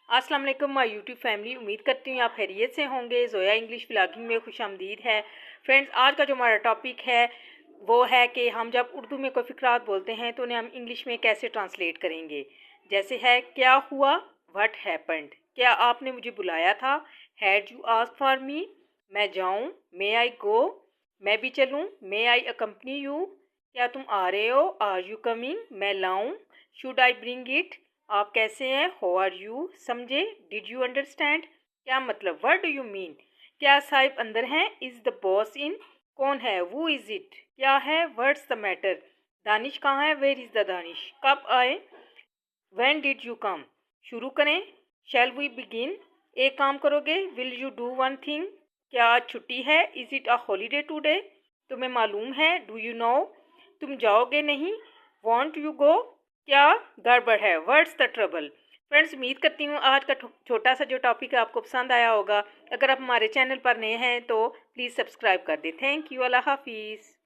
अस्सलाम वालेकुम my YouTube family. उम्मीद करती हूँ आप खैरियत से होंगे। ज़ोया इंग्लिश व्लॉगिंग में खुशामदीद है। फ्रेंड्स, आज का जो हमारा टॉपिक है वो है कि हम जब उर्दू में कोई फ़िक्रात बोलते हैं तो उन्हें हम इंग्लिश में कैसे ट्रांसलेट करेंगे। जैसे है, क्या हुआ, व्हाट हैपेंड, क्या आपने मुझे बुलाया था, had you ask for me, मैं जाऊँ, मे आई गो, मैं भी चलूँ, मे आई अकम्पनी यू, क्या तुम आ रहे हो, आर यू कमिंग, मैं लाऊँ, शुड आई ब्रिंग इट, आप कैसे हैं, हाउ आर यू, समझे, डिड यू अंडरस्टैंड, क्या मतलब, व्हाट डू यू मीन, क्या साहिब अंदर हैं, इज़ द बॉस इन, कौन है, वो इज़ इट, क्या है, व्हाट्स द मैटर, दानिश कहाँ है, वेयर इज़ द दानिश, कब आए, व्हेन डिड यू कम, शुरू करें, शैल वी बिगिन, एक काम करोगे, will you do one thing, क्या आज छुट्टी है, is it a holiday today, तुम्हें मालूम है, डू यू नो, तुम जाओगे नहीं, वॉन्ट यू गो, क्या गड़बड़ है, व्हाट्स द ट्रबल। फ्रेंड्स, उम्मीद करती हूँ आज का छोटा सा जो टॉपिक है आपको पसंद आया होगा। अगर आप हमारे चैनल पर नए हैं तो प्लीज़ सब्सक्राइब कर दें। Thank you. अल्लाह हाफिज़।